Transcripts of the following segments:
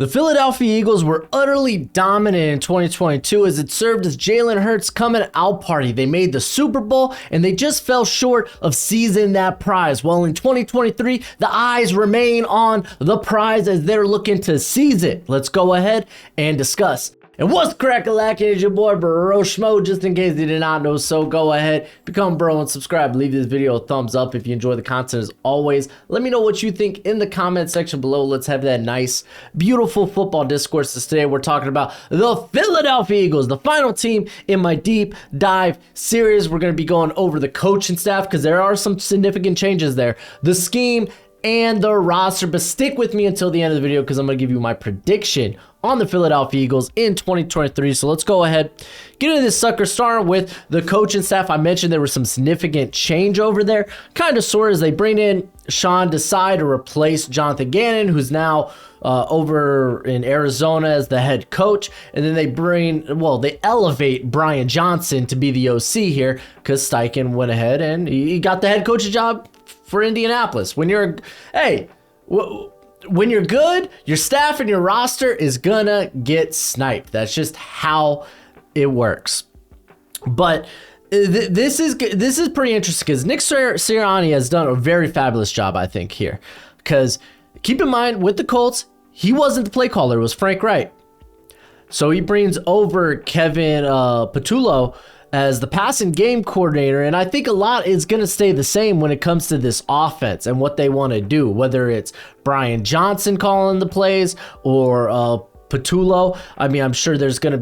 The Philadelphia Eagles were utterly dominant in 2022 as it served as Jalen Hurts' coming out party. They made the Super Bowl and they just fell short of seizing that prize. Well, in 2023, the eyes remain on the prize as they're looking to seize it. Let's go ahead and discuss. And what's crack-a-lackin'? It's your boy Broshmo. Just in case you did not know, so go ahead, become bro and subscribe. Leave this video a thumbs up if you enjoy the content as always. Let me know what you think in the comment section below. Let's have that nice, beautiful football discourse. Today we're talking about the Philadelphia Eagles, the final team in my deep dive series. We're going to be going over the coaching staff because there are some significant changes there. The scheme and the roster, but stick with me until the end of the video because I'm going to give you my prediction on the Philadelphia Eagles in 2023. So let's go ahead, get into this sucker, starting with the coaching staff. I mentioned there was some significant change over there, kind of sort of, as they bring in Sean Desai to replace Jonathan Gannon, who's now over in Arizona as the head coach. And then they elevate Brian Johnson to be the OC here because Steichen went ahead and he got the head coaching job for Indianapolis. When you're good, your staff and your roster is gonna get sniped. That's just how it works. But this is pretty interesting because Nick Sirianni has done a very fabulous job, I think, here. Because keep in mind, with the Colts, he wasn't the play caller. It was Frank Wright. So he brings over Kevin Patullo as the passing game coordinator, and I think a lot is going to stay the same when it comes to this offense and what they want to do, whether it's Brian Johnson calling the plays or Patullo. I mean, I'm sure there's going to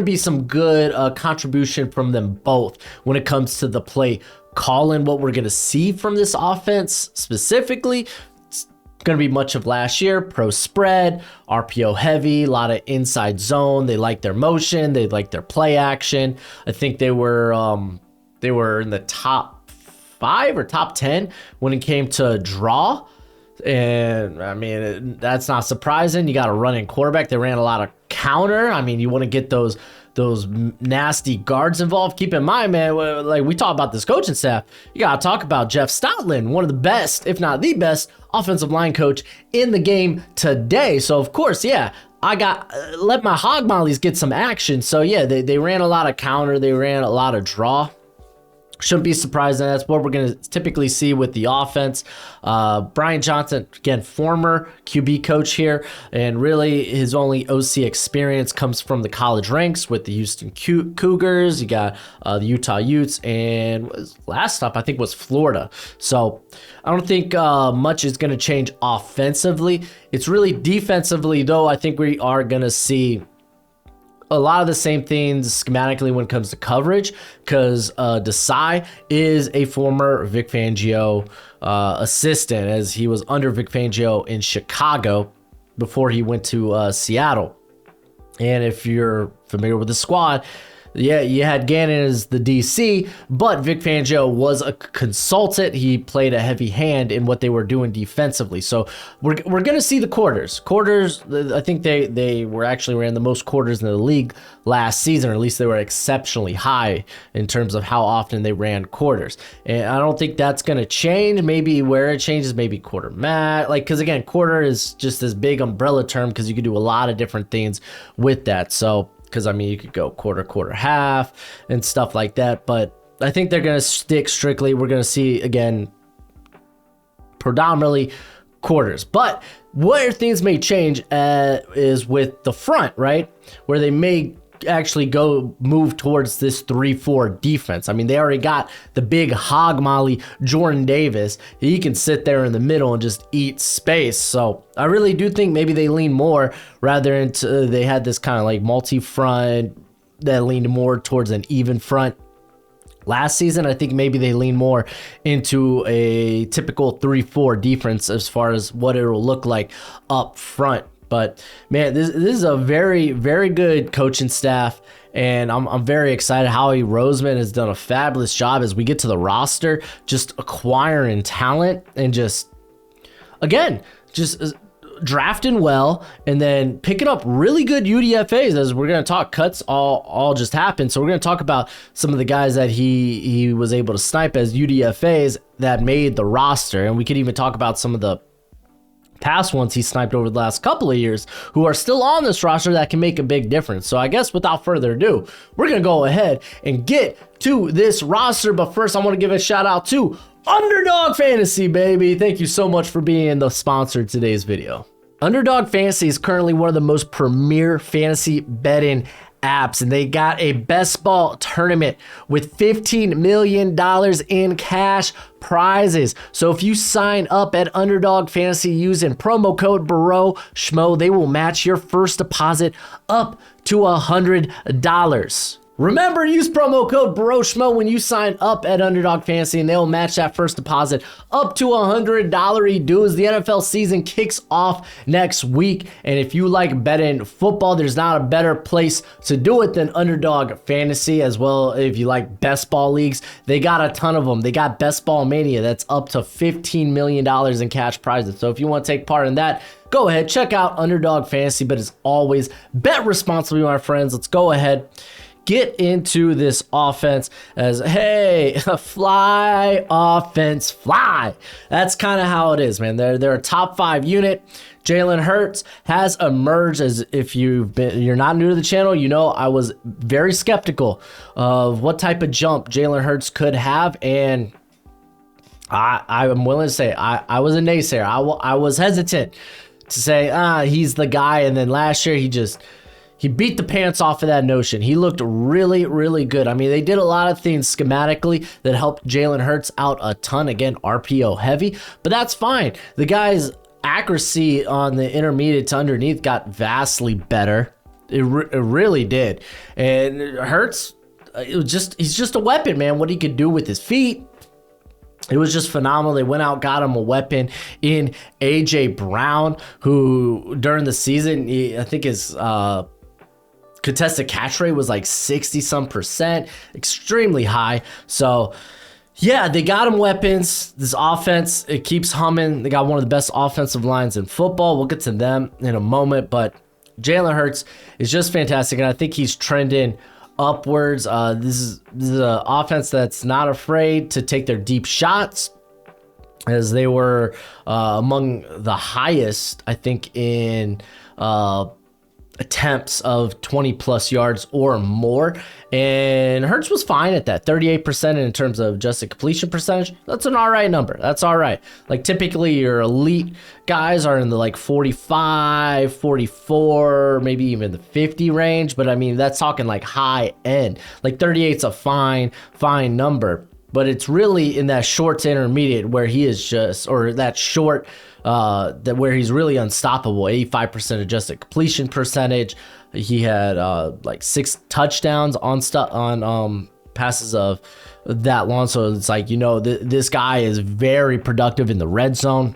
be some good contribution from them both when it comes to the play calling. What we're going to see from this offense specifically, going to be much of last year, pro spread, RPO heavy, a lot of inside zone. They like their motion, they like their play action. I think they were in the top 5 or top 10 when it came to draw. And I mean, that's not surprising. You got a running quarterback. They ran a lot of counter. I mean, you want to get those nasty guards involved. Keep in mind, man, like we talk about this coaching staff, you got to talk about Jeff Stoutland, one of the best, if not the best, offensive line coach in the game today. So, of course, yeah, I got let my hog mollies get some action. So, yeah, they ran a lot of counter. They ran a lot of draw. Shouldn't be surprising. That's what we're going to typically see with the offense. Brian Johnson, again, former QB coach here, and really his only OC experience comes from the college ranks with the Houston Cougars. You got the Utah Utes, and last stop I think was Florida. So I don't think much is going to change offensively. It's really defensively, though. I think we are going to see a lot of the same things schematically when it comes to coverage, because Desai is a former Vic Fangio assistant, as he was under Vic Fangio in Chicago before he went to Seattle. And if you're familiar with the squad, yeah, you had Gannon as the DC, but Vic Fangio was a consultant. He played a heavy hand in what they were doing defensively. So we're going to see the quarters. I think they were actually ran the most quarters in the league last season, or at least they were exceptionally high in terms of how often they ran quarters. And I don't think that's going to change. Maybe where it changes, maybe quarter mat. Because again, quarter is just this big umbrella term because you can do a lot of different things with that. So, because, I mean, you could go quarter, half, and stuff like that. But I think they're going to stick strictly. We're going to see, again, predominantly quarters. But where things may change is with the front, right? Where they may actually move towards this 3-4 defense. I mean, they already got the big hog molly Jordan Davis. He can sit there in the middle and just eat space. So I really do think maybe they lean more rather into they had this kind of like multi-front that leaned more towards an even front. Last season, I think maybe they lean more into a typical 3-4 defense as far as what it will look like up front. But man, this is a very, very good coaching staff, and I'm very excited. Howie Roseman has done a fabulous job as we get to the roster, just acquiring talent and just drafting well, and then picking up really good UDFAs, as we're going to talk. Cuts all just happened. So we're going to talk about some of the guys that he was able to snipe as UDFAs that made the roster, and we could even talk about some of the past ones he sniped over the last couple of years who are still on this roster that can make a big difference. So I guess without further ado, we're going to go ahead and get to this roster. But first, I want to give a shout out to Underdog Fantasy, baby. Thank you so much for being the sponsor of today's video. Underdog Fantasy is currently one of the most premier fantasy betting apps, and they got a best ball tournament with $15 million in cash prizes. So if you sign up at Underdog Fantasy using promo code Broshmo, they will match your first deposit up to $100. Remember, use promo code Broshmo when you sign up at Underdog Fantasy, and they'll match that first deposit up to $100. Dudes, the NFL season kicks off next week, and if you like betting football, there's not a better place to do it than Underdog Fantasy. As well, if you like best ball leagues, they got a ton of them. They got Best Ball Mania, that's up to $15 million in cash prizes. So if you want to take part in that, go ahead, check out Underdog Fantasy. But as always, bet responsibly, my friends. Let's go ahead, get into this offense. As hey, fly offense, fly. That's kind of how it is, man. They're a top 5 unit. Jalen Hurts has emerged. As if you're not new to the channel, you know I was very skeptical of what type of jump Jalen Hurts could have, and I'm willing to say I was a naysayer. I was hesitant to say he's the guy, and then last year he beat the pants off of that notion. He looked really, really good. I mean, they did a lot of things schematically that helped Jalen Hurts out a ton. Again, RPO heavy, but that's fine. The guy's accuracy on the intermediate to underneath got vastly better. It really did. And Hurts, he's just a weapon, man. What he could do with his feet, it was just phenomenal. They went out, got him a weapon in AJ Brown, who during the season, I think his contested catch rate was like 60-some%, extremely high. So yeah, they got him weapons. This offense, it keeps humming. They got one of the best offensive lines in football. We'll get to them in a moment, but Jalen Hurts is just fantastic, and I think he's trending upwards. This is an offense that's not afraid to take their deep shots, as they were among the highest, I think, in attempts of 20 plus yards or more, and Hurts was fine at that 38% in terms of adjusted completion percentage. That's an all right number. That's all right. Like typically your elite guys are in the like 45, 44, maybe even the 50 range, but I mean that's talking like high end. Like 38's a fine number, but it's really in that short to intermediate where he is just, or that short where he's really unstoppable. 85% adjusted completion percentage. He had like 6 touchdowns on passes of that long. So it's like, you know, this guy is very productive in the red zone.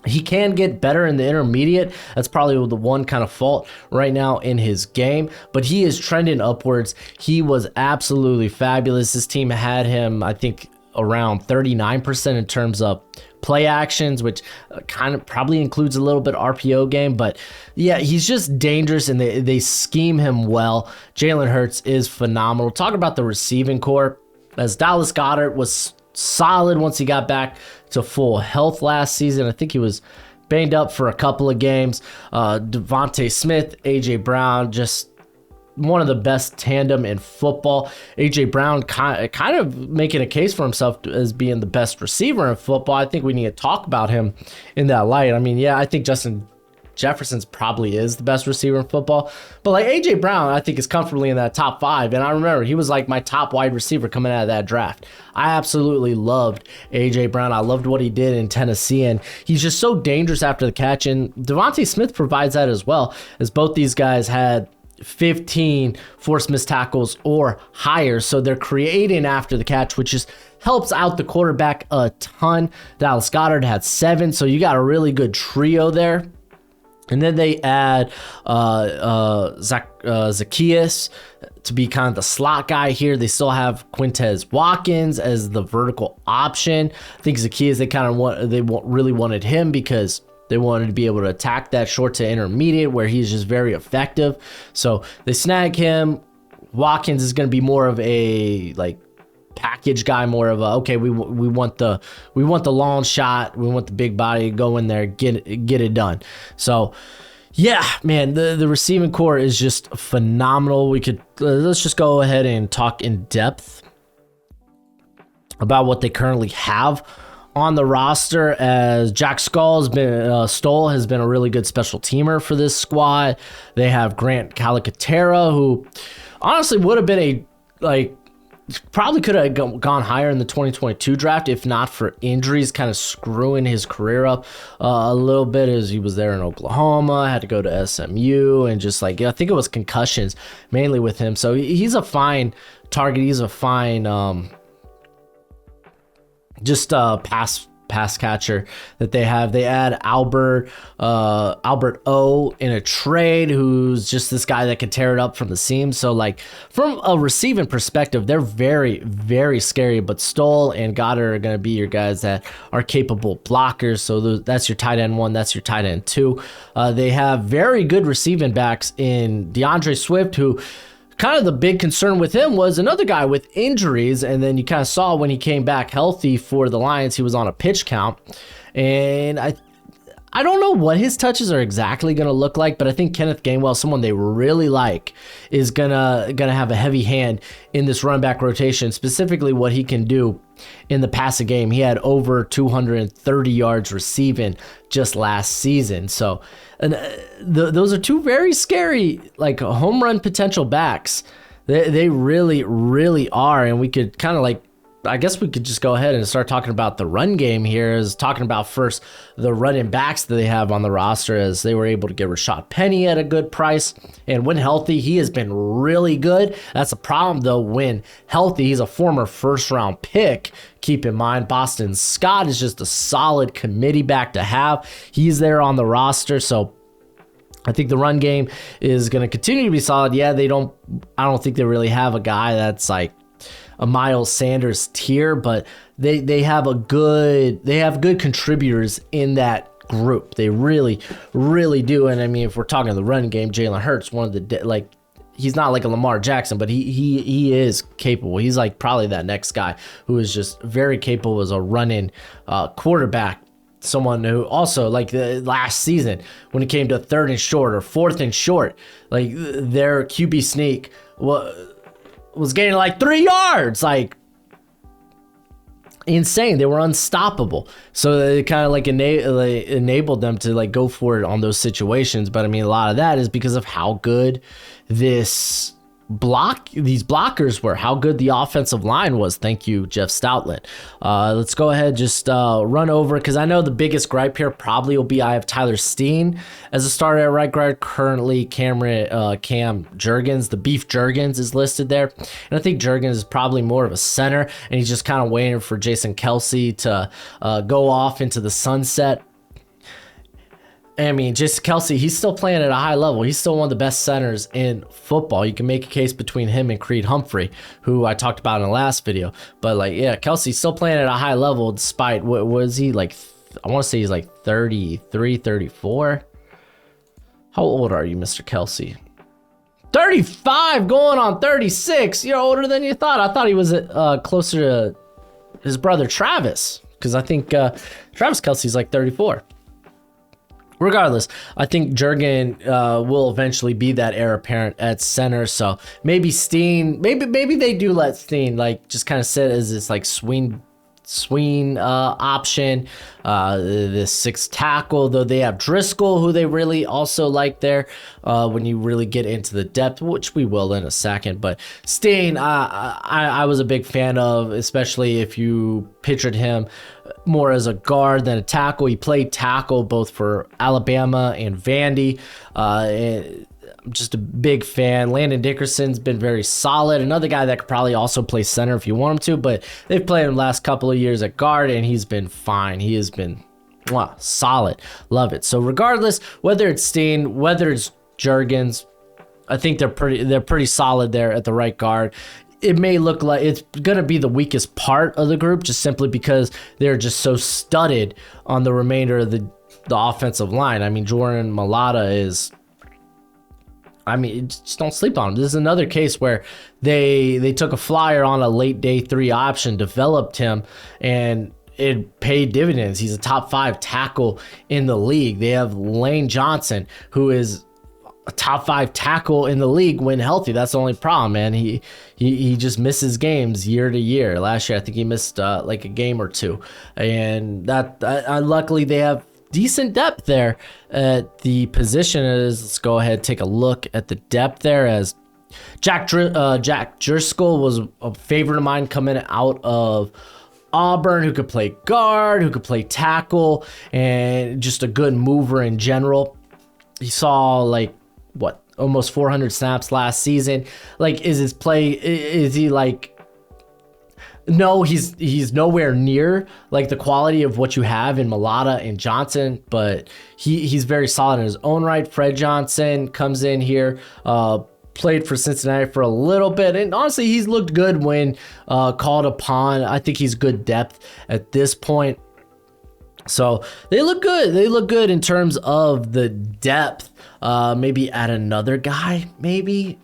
He can get better in the intermediate. That's probably the one kind of fault right now in his game, but he is trending upwards. He was absolutely fabulous. This team had him, I think, around 39% in terms of play actions, which kind of probably includes a little bit of RPO game. But yeah, he's just dangerous, and they scheme him well. Jalen Hurts is phenomenal. Talk about the receiving core, as Dallas Goedert was solid once he got back to full health last season. I think he was banged up for a couple of games. Devontae Smith, AJ Brown, just one of the best tandem in football. AJ Brown kind of making a case for himself as being the best receiver in football. I think we need to talk about him in that light. I mean, yeah, I think Justin Jefferson's probably is the best receiver in football, but like AJ Brown, I think is comfortably in that top 5. And I remember he was like my top wide receiver coming out of that draft. I absolutely loved AJ Brown. I loved what he did in Tennessee, and he's just so dangerous after the catch. And Devontae Smith provides that as well, as both these guys had 15 forced missed tackles or higher. So they're creating after the catch, which just helps out the quarterback a ton. Dallas Goedert had 7. So you got a really good trio there. And then they add Zacchaeus to be kind of the slot guy here. They still have Quintez Watkins as the vertical option. I think Zacchaeus, they really wanted him because they wanted to be able to attack that short to intermediate where he's just very effective. So they snag him. Watkins is going to be more of a like package guy, more of a, okay, we want the long shot, we want the big body, go in there, get it done. So yeah, man, the receiving core is just phenomenal. We could let's just go ahead and talk in depth about what they currently have on the roster, as Jack Stoll has been a really good special teamer for this squad. They have Grant Calcaterra, who honestly would have been probably could have gone higher in the 2022 draft if not for injuries kind of screwing his career up a little bit, as he was there in Oklahoma, had to go to SMU, and just I think it was concussions mainly with him. So he's a fine target. He's a fine pass catcher that they have. They add Albert O in a trade, who's just this guy that can tear it up from the seam. So from a receiving perspective, they're very, very scary, but Stoll and Goddard are going to be your guys that are capable blockers. So that's your tight end 1, that's your tight end 2. They have very good receiving backs in DeAndre Swift, who kind of the big concern with him was another guy with injuries, and then you kind of saw when he came back healthy for the Lions, he was on a pitch count, and I don't know what his touches are exactly going to look like, but I think Kenneth Gainwell, someone they really like, is gonna have a heavy hand in this running back rotation, specifically what he can do in the passing game. He had over 230 yards receiving just last season. So those are two very scary home run potential backs. They really, really are. And we could kind of I guess we could just go ahead and start talking about the run game here, is talking about first the running backs that they have on the roster, as they were able to get Rashad Penny at a good price. And when healthy, he has been really good. That's a problem, though, when healthy. He's a former first-round pick. Keep in mind, Boston Scott is just a solid committee back to have. He's there on the roster, so I think the run game is going to continue to be solid. Yeah, I don't think they really have a guy that's a Miles Sanders tier, but they have good contributors in that group. They really, really do. And I mean, if we're talking the run game, Jalen Hurts, one of the he's not like a Lamar Jackson, but he is capable. He's probably that next guy who is just very capable as a running quarterback. Someone who also, the last season, when it came to 3rd and short or 4th and short, their QB sneak was gaining 3 yards, insane. They were unstoppable. So they kind of enabled them to go for it on those situations. But I mean, a lot of that is because of how good these blockers were, how good the offensive line was. Thank you, Jeff Stoutland. Let's go ahead, just run over, because I know the biggest gripe here probably will be I have Tyler Steen as a starter at right guard. Currently, Cam Jurgens, the Beef Jurgens, is listed there. And I think Jurgens is probably more of a center, and he's just kind of waiting for Jason Kelce to go off into the sunset. I mean, Jason Kelce, he's still playing at a high level. He's still one of the best centers in football. You can make a case between him and Creed Humphrey, who I talked about in the last video. But Kelce's still playing at a high level despite, what was he, I want to say he's 33, 34. How old are you, Mr. Kelce? 35, going on 36. You're older than you thought. I thought he was closer to his brother Travis, because I think Travis Kelce's 34. Regardless, I think Jurgen will eventually be that heir apparent at center. So maybe Steen, maybe they do let Steen just kind of sit as this swing option, the 6th tackle, though they have Driscoll, who they really also like there when you really get into the depth, which we will in a second. But Steen, I was a big fan of, especially if you pictured him more as a guard than a tackle. He played tackle both for Alabama and Vandy. I'm just a big fan. Landon Dickerson's been very solid. Another guy that could probably also play center if you want him to, but they've played him the last couple of years at guard, and he's been fine. He has been solid. Love it. So regardless, whether it's Steen, whether it's Jurgens, I think they're pretty solid there at the right guard. It may look like it's going to be the weakest part of the group, just simply because they're just so studded on the remainder of the offensive line. I mean, Jordan Mailata is I mean, just don't sleep on him. This is another case where they took a flyer on a late day 3 option, developed him, and it paid dividends. He's a top 5 tackle in the league. They have Lane Johnson, who is a top 5 tackle in the league when healthy. That's the only problem, man. He just misses games year to year. Last year, I think he missed like a game or 2, and that luckily they have decent depth there at the position. Let's go ahead and take a look at the depth there, as Jack Driscoll was a favorite of mine coming out of Auburn, who could play guard, who could play tackle, and just a good mover in general. He saw like almost 400 snaps last season. Like, is he like, no, he's nowhere near like the quality of what you have in Malata and Johnson, but he's very solid in his own right. Fred Johnson comes in here, played for Cincinnati for a little bit, and honestly, he's looked good when called upon. I think he's good depth at this point. So they look good. They look good in terms of the depth. Maybe add another guy, maybe.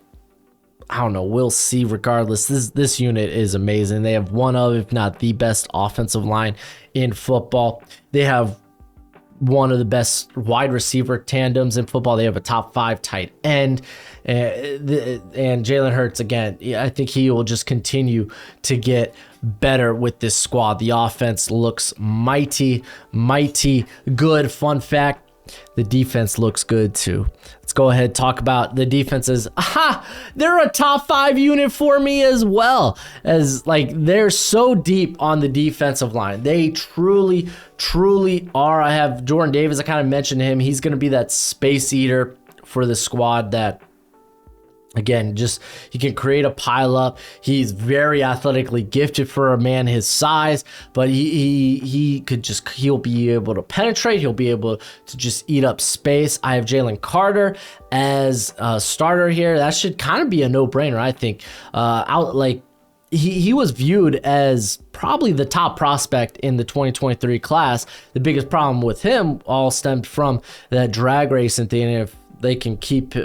I don't know. We'll see. Regardless, this unit is amazing. They have one of, if not the best offensive line in football. They have one of the best wide receiver tandems in football. They have a top 5 tight end, and Jalen Hurts, again, I think he will just continue to get better with this squad. The offense looks mighty good. Fun fact, the defense looks good too. Let's go ahead and talk about the defenses. They're a top 5 unit for me as well, as like they're so deep on the defensive line. They truly are. I have Jordan Davis. I kind of mentioned him. He's going to be that space eater for the squad that, again, just he can create a pile up. He's very athletically gifted for a man his size, but he'll be able to penetrate. He'll be able to just eat up space. I have Jalen Carter as a starter here. That should kind of be a no-brainer, I think. He was viewed as probably the top prospect in the 2023 class. The biggest problem with him all stemmed from that drag racing thing. And if they can keep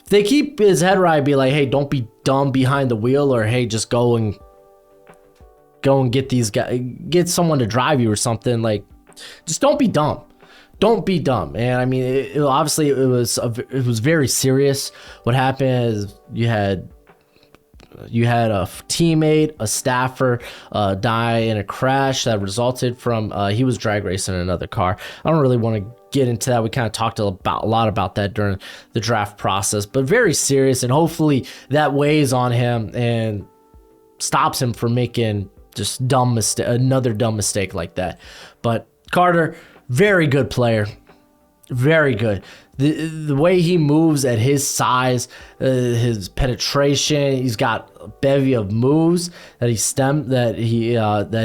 they keep his head right, be like, hey, don't be dumb behind the wheel, or hey, just go and get these guys, get someone to drive you or something. Like, just don't be dumb. Don't be dumb. And I mean, obviously it was very serious. What happened is you had a teammate, a staffer, die in a crash that resulted from he was drag racing another car. I don't really want to get into that. We kind of talked a lot about that during the draft process, but very serious, and hopefully that weighs on him and stops him from making just another dumb mistake like that. But Carter, very good player, very good. The way he moves at his size, his penetration, he's got a bevy of moves that he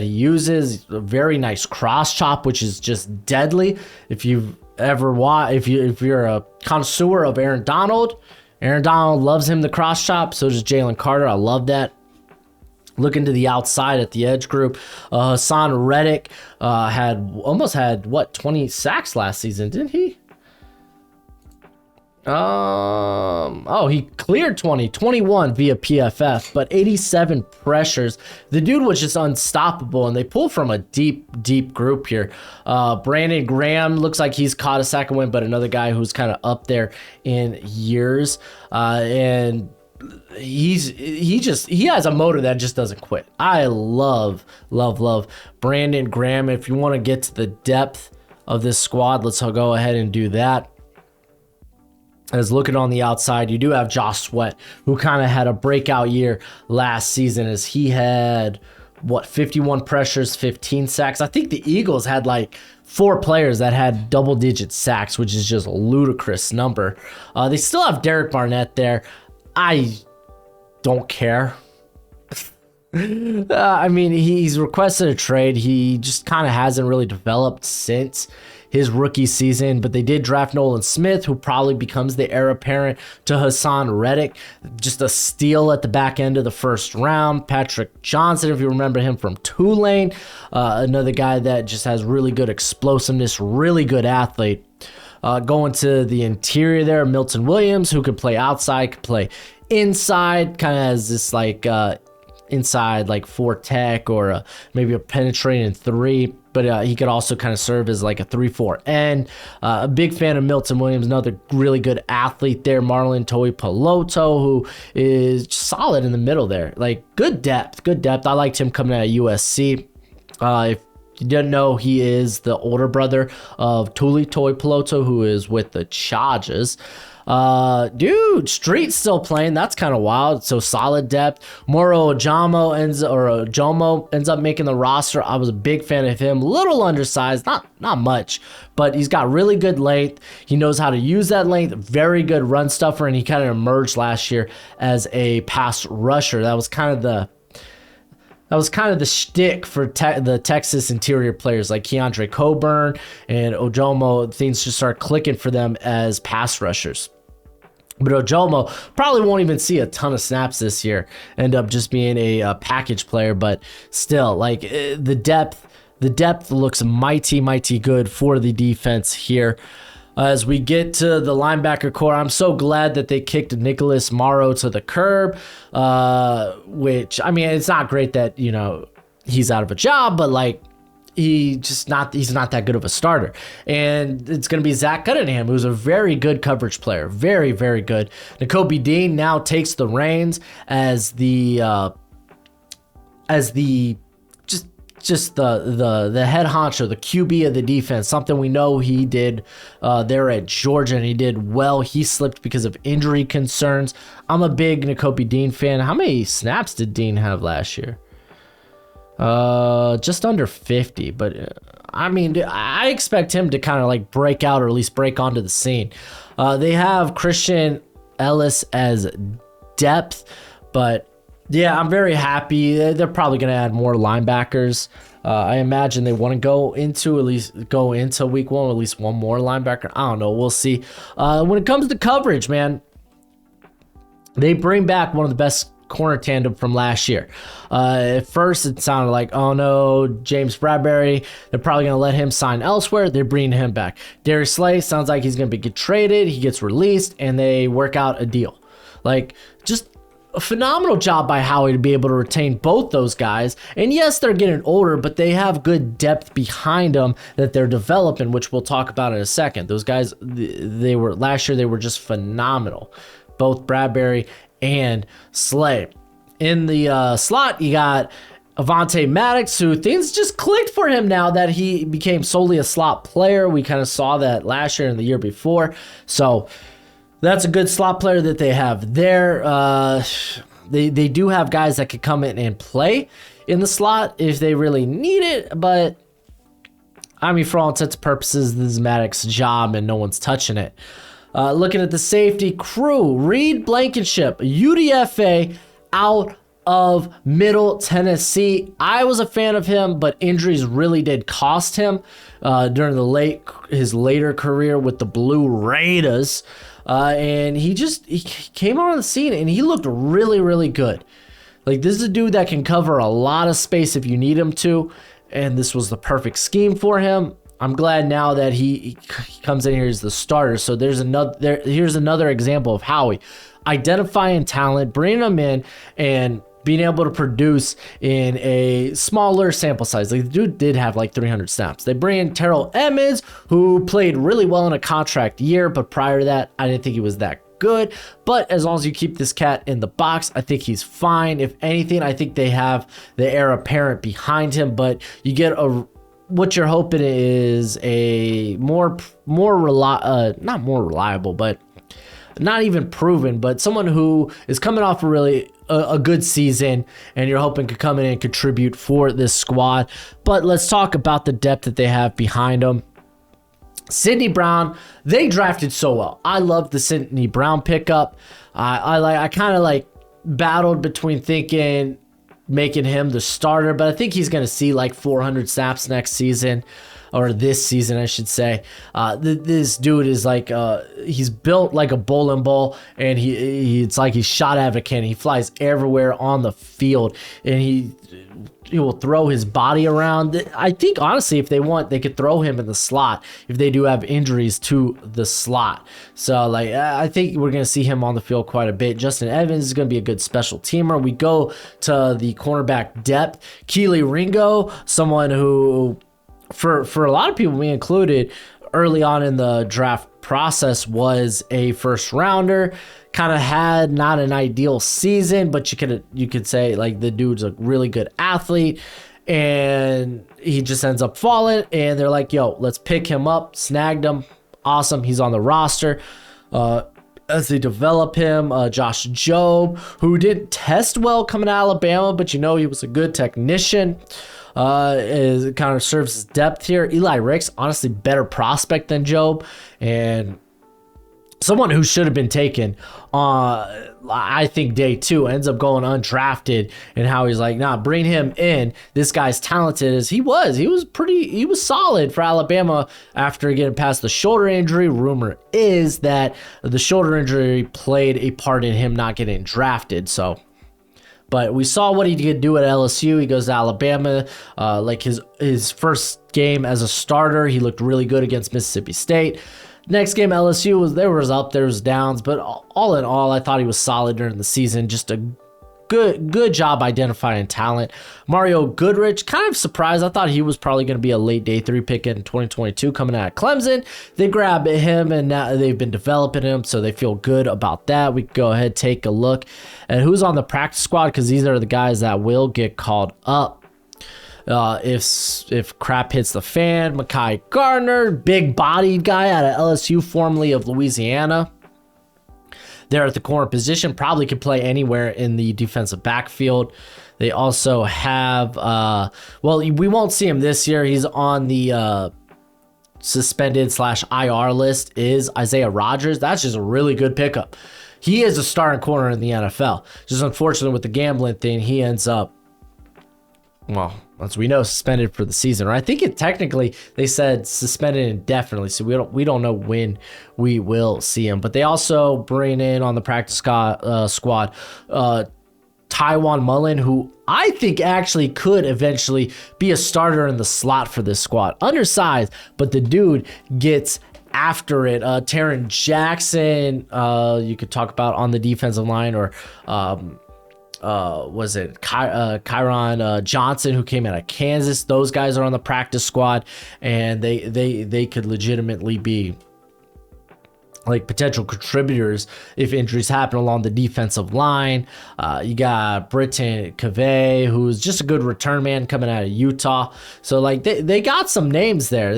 uses. A very nice cross chop, which is just deadly. If you're a connoisseur of Aaron Donald loves him the cross chop. So does Jalen Carter. I love that. Looking to the outside at the edge group, Hassan Reddick almost had 20 sacks last season, didn't he? He cleared 21 via PFF, but 87 pressures. The dude was just unstoppable, and they pull from a deep group here. Brandon Graham looks like he's caught a sack and win, but another guy who's kind of up there in years, and he has a motor that just doesn't quit. I love Brandon Graham. If you want to get to the depth of this squad, let's go ahead and do that. As looking on the outside, you do have Josh Sweat, who kind of had a breakout year last season, as he had 51 pressures, 15 sacks. I think the Eagles had like 4 players that had double-digit sacks, which is just a ludicrous number. They still have Derek Barnett there. I don't care. I mean, he's requested a trade. He just kind of hasn't really developed since his rookie season, but they did draft Nolan Smith, who probably becomes the heir apparent to Hassan Reddick. Just a steal at the back end of the first round. Patrick Johnson, if you remember him from Tulane, another guy that just has really good explosiveness, really good athlete. Going to the interior there, Milton Williams, who could play outside, could play inside, kind of has this like inside like 4 tech or maybe a penetrating 3, but he could also kind of serve as like a 3-4 end. A big fan of Milton Williams, another really good athlete there. Marlon Toi Peloto, who is solid in the middle there, like good depth. I liked him coming out of USC. If you didn't know, he is the older brother of Tuli Toi Peloto, who is with the Chargers. Dude, Street's still playing. That's kind of wild. So solid depth. Moro Ojomo ends up making the roster. I was a big fan of him. Little undersized, not much, but he's got really good length. He knows how to use that length. Very good run stuffer, and he kind of emerged last year as a pass rusher. That was kind of the shtick for the Texas interior players like Keandre Coburn and Ojomo. Things just start clicking for them as pass rushers. But Ojomo probably won't even see a ton of snaps this year, end up just being a package player. But still, like the depth looks mighty good for the defense here. As we get to the linebacker core, I'm so glad that they kicked Nicholas Morrow to the curb, which, I mean, it's not great that, you know, he's out of a job, but like, he's not that good of a starter. And it's going to be Zach Cunningham, who's a very good coverage player. Very, very good. Nakobe Dean now takes the reins as the just the head honcho, the QB of the defense, something we know he did there at Georgia, and he did well. He slipped because of injury concerns. I'm a big Nakobe Dean fan. How many snaps did Dean have last year? Just under 50, but I mean, I expect him to kind of like break out, or at least break onto the scene. They have Christian Ellis as depth, but yeah, I'm very happy. They're probably going to add more linebackers. I imagine they want to go into week 1 with at least one more linebacker. I don't know. We'll see. When it comes to coverage, man, they bring back one of the best corner tandem from last year. At first, it sounded like, oh no, James Bradbury, they're probably going to let him sign elsewhere. They're bringing him back. Darius Slay sounds like he's going to get traded. He gets released, and they work out a deal. Like, just a phenomenal job by Howie to be able to retain both those guys. And yes, they're getting older, but they have good depth behind them that they're developing, which we'll talk about in a second. Those guys, they were last year, they were just phenomenal. Both Bradbury and Slay. In the slot, you got Avonte Maddox, who things just clicked for him now that he became solely a slot player. We kind of saw that last year and the year before. So that's a good slot player that they have there. They do have guys that could come in and play in the slot if they really need it, but I mean, for all intents and purposes, this is Maddox's job and no one's touching it. Looking at the safety crew, Reed Blankenship, UDFA, out of Middle Tennessee. I was a fan of him, but injuries really did cost him during his later career with the Blue Raiders. And he came on the scene and he looked really, really good. Like, this is a dude that can cover a lot of space if you need him to, and this was the perfect scheme for him. I'm glad now that he comes in here as the starter. So here's another example of Howie identifying talent, bringing them in, and being able to produce in a smaller sample size. Like, the dude did have like 300 snaps. They bring in Terrell Emmons, who played really well in a contract year, but prior to that, I didn't think he was that good. But as long as you keep this cat in the box, I think he's fine. If anything, I think they have the heir apparent behind him, but you get what you're hoping is a not more reliable, but not even proven, but someone who is coming off a good season, and you're hoping could come in and contribute for this squad. But let's talk about the depth that they have behind them. Sidney Brown, they drafted so well. I love the Sidney Brown pickup. I kind of like battled between making him the starter, but I think he's going to see like 400 snaps next season, or this season, I should say. This dude is like, he's built like a bowling ball, and it's like he's shot out of a cannon. He flies everywhere on the field, and he he will throw his body around. I think honestly, if they want, they could throw him in the slot if they do have injuries to the slot. So like I think we're gonna see him on the field quite a bit. Justin Evans is gonna be a good special teamer. We go to the cornerback depth. Keely Ringo, someone who for a lot of people, me included, early on in the draft process was a first rounder. Kind of had not an ideal season, but you could say like the dude's a really good athlete, and he just ends up falling, and they're like, yo, let's pick him up. Snagged him. Awesome. He's on the roster. As they develop him, Josh Jobe, who didn't test well coming out of Alabama, but he was a good technician. Is kind of serves as depth here. Eli Ricks, honestly, better prospect than Jobe, and someone who should have been taken I think day 2, ends up going undrafted, and how he's like, nah, bring him in. This guy's talented as he was solid for Alabama after getting past the shoulder injury. Rumor is that the shoulder injury played a part in him not getting drafted. But we saw what he could do at LSU. He goes to Alabama. Like his first game as a starter, he looked really good against Mississippi State. Next game, LSU, there was up, there was downs, but all in all, I thought he was solid during the season. Just a good job identifying talent. Mario Goodrich, kind of surprised. I thought he was probably going to be a late day 3 pick in 2022 coming out of Clemson. They grabbed him, and now they've been developing him, so they feel good about that. We can go ahead, take a look at who's on the practice squad, because these are the guys that will get called up. If crap hits the fan. Mekhi Gardner, big bodied guy out of LSU, formerly of Louisiana. There at the corner position, probably could play anywhere in the defensive backfield. They also have, we won't see him this year. He's on the suspended/IR list, is Isaiah Rodgers. That's just a really good pickup. He is a starting corner in the NFL. Just unfortunately with the gambling thing, he ends up, well, as we know, suspended for the season. Or I think it technically, they said suspended indefinitely, so we don't know when we will see him. But they also bring in on the practice squad Tywan Mullen, who I think actually could eventually be a starter in the slot for this squad. Undersized, but the dude gets after it. Taron Jackson, you could talk about on the defensive line, or was it Kyron Johnson, who came out of Kansas. Those guys are on the practice squad, and they could legitimately be like potential contributors if injuries happen along the defensive line. You got Britton Cavay, who's just a good return man coming out of Utah. So like they got some names there.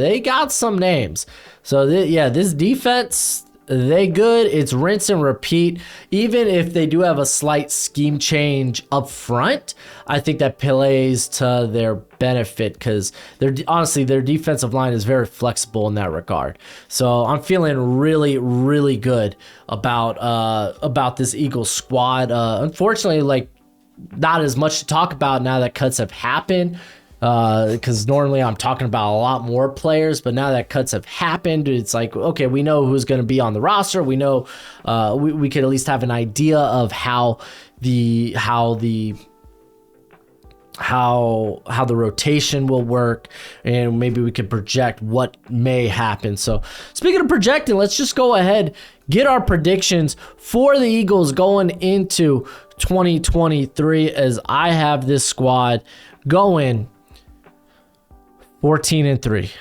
So this defense, they good. It's rinse and repeat. Even if they do have a slight scheme change up front, I think that plays to their benefit, because their defensive line is very flexible in that regard. So I'm feeling really, really good about this Eagles squad. Unfortunately, like not as much to talk about now that cuts have happened. Because normally I'm talking about a lot more players, but now that cuts have happened, it's like, okay, we know who's going to be on the roster. We know we could at least have an idea of how the rotation will work, and maybe we can project what may happen. So speaking of projecting, let's just go ahead, get our predictions for the Eagles going into 2023, as I have this squad going 14-3.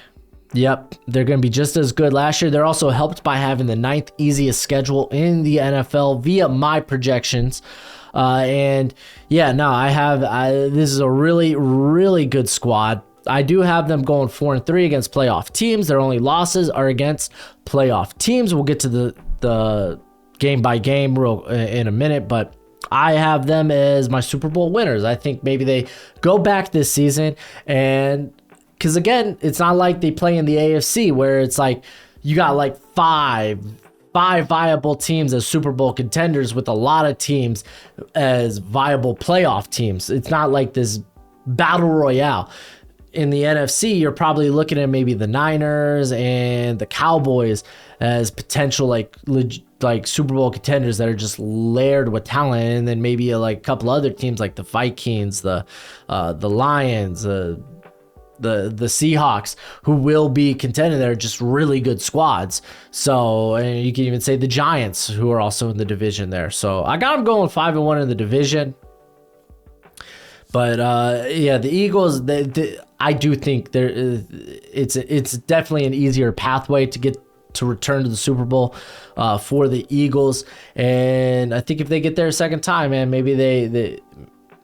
Yep, they're going to be just as good last year. They're also helped by having the 9th easiest schedule in the NFL via my projections. This is a really, really good squad. I do have them going 4-3 against playoff teams. Their only losses are against playoff teams. We'll get to the game by game in a minute, but I have them as my Super Bowl winners. I think maybe they go back this season, and because again, it's not like they play in the AFC where it's like you got like five viable teams as Super Bowl contenders with a lot of teams as viable playoff teams. It's not like this battle royale. in the NFC, you're probably looking at maybe the Niners and the Cowboys as potential like Super Bowl contenders that are just layered with talent, and then maybe like a couple other teams like the Vikings, the Lions, the Seahawks, who will be contending. They're just really good squads. So, and you can even say the Giants, who are also in the division there. So I got them going 5-1 in the division. But yeah, the Eagles, I do think it's definitely an easier pathway to return to the Super Bowl for the Eagles. And I think if they get there a second time, man, maybe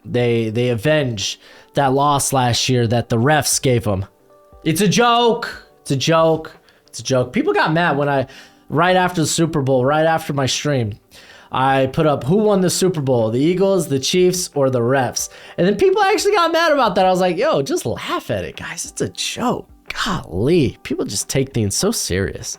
they avenge that loss last year that the refs gave them. It's a joke. It's a joke. It's a joke. People got mad when right after the Super Bowl, right after my stream, I put up who won the Super Bowl, the Eagles, the Chiefs, or the refs. And then people actually got mad about that. I was like, yo, just laugh at it, guys. It's a joke. Golly, people just take things so serious.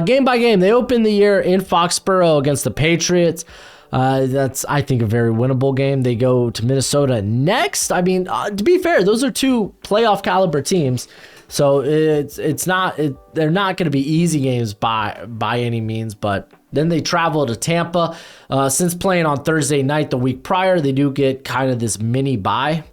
Game by game, they opened the year in Foxborough against the Patriots. That's, I think, a very winnable game. They go to Minnesota next. I mean, to be fair, those are two playoff caliber teams. So they're not going to be easy games by any means, but then they travel to Tampa. Since playing on Thursday night the week prior, they do get kind of this mini bye.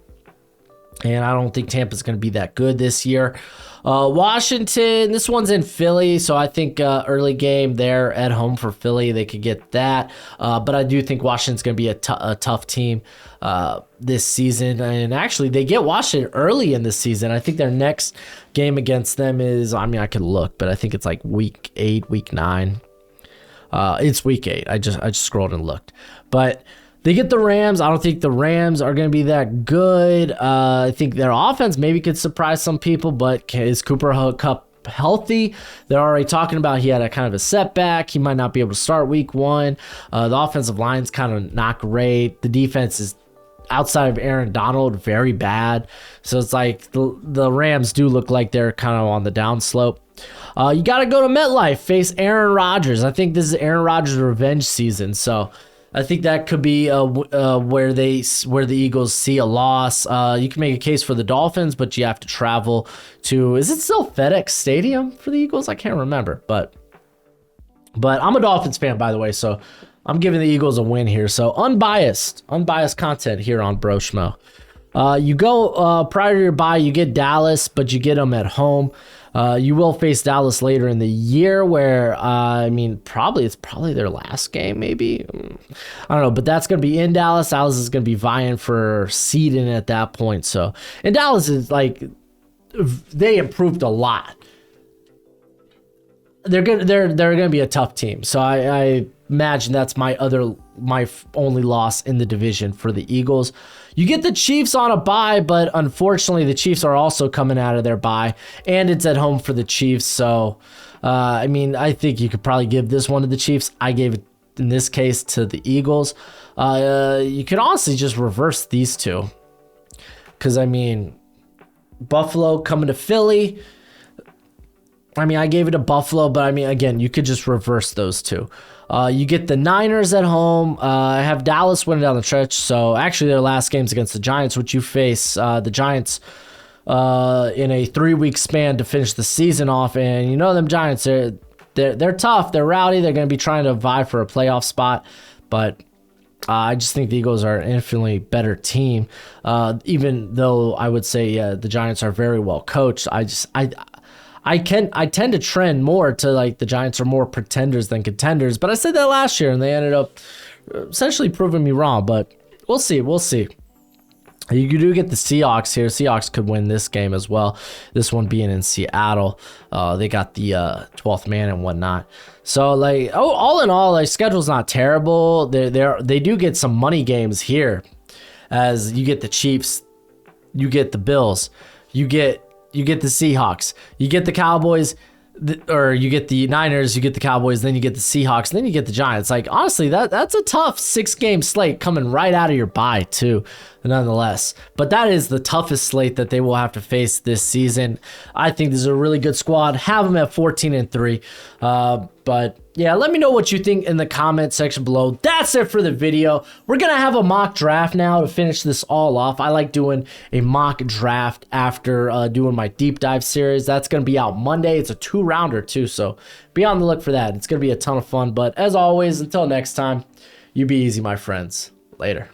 And I don't think Tampa's going to be that good this year. Washington, this one's in Philly, so I think early game there at home for Philly, they could get that. But I do think Washington's going to be a tough team this season. And actually, they get Washington early in this season. I think their next game against them is, I mean, I could look, but I think it's like week 8, week 9. It's week 8. I just scrolled and looked. But they get the Rams. I don't think the Rams are going to be that good. I think their offense maybe could surprise some people, but is Cooper Kupp healthy? They're already talking about he had a kind of a setback. He might not be able to start week 1. The offensive line's kind of not great. The defense is, outside of Aaron Donald, very bad. So it's like the Rams do look like they're kind of on the downslope. You got to go to MetLife, face Aaron Rodgers. I think this is Aaron Rodgers' revenge season. So I think that could be where the Eagles see a loss. You can make a case for the Dolphins, but you have to travel to, is it still FedEx Stadium for the Eagles? I can't remember, but I'm a Dolphins fan, by the way, so I'm giving the Eagles a win here. So unbiased content here on Broshmo. You go prior to your bye, you get Dallas, but you get them at home. You will face Dallas later in the year where, I mean, it's probably their last game, maybe. I don't know, but that's going to be in Dallas. Dallas is going to be vying for seeding at that point. So, and Dallas is like, they improved a lot. They're gonna be a tough team. So I imagine that's my only loss in the division for the Eagles. You get the Chiefs on a bye, but unfortunately the Chiefs are also coming out of their bye, and it's at home for the Chiefs. So I mean, I think you could probably give this one to the Chiefs. I gave it in this case to the Eagles. You could honestly just reverse these two, because I mean, Buffalo coming to Philly. I mean, I gave it a Buffalo, but I mean, again, you could just reverse those two. You get the Niners at home. I have Dallas winning down the stretch. So actually, their last game's against the Giants, which you face the Giants in a 3-week span to finish the season off. And you know them Giants, they're tough. They're rowdy. They're going to be trying to vie for a playoff spot. But I just think the Eagles are an infinitely better team. Even though I would say the Giants are very well coached, I tend to trend more to like the Giants are more pretenders than contenders, but I said that last year and they ended up essentially proving me wrong, but we'll see. You do get the Seahawks here. Seahawks could win this game as well. This one being in Seattle. They got the 12th man and whatnot. So like, all in all, like schedule's not terrible. They do get some money games here, as you get the Chiefs, you get the Bills, you get the Seahawks, you get the Cowboys, or you get the Niners, you get the Cowboys, then you get the Seahawks, and then you get the Giants. Like, honestly, that's a tough 6-game slate coming right out of your bye, too, nonetheless. But that is the toughest slate that they will have to face this season. I think this is a really good squad. Have them at 14-3. But yeah, let me know what you think in the comment section below. That's it for the video. We're going to have a mock draft now to finish this all off. I like doing a mock draft after doing my deep dive series. That's going to be out Monday. It's a 2-rounder too, so be on the look for that. It's going to be a ton of fun. But as always, until next time, you be easy, my friends. Later.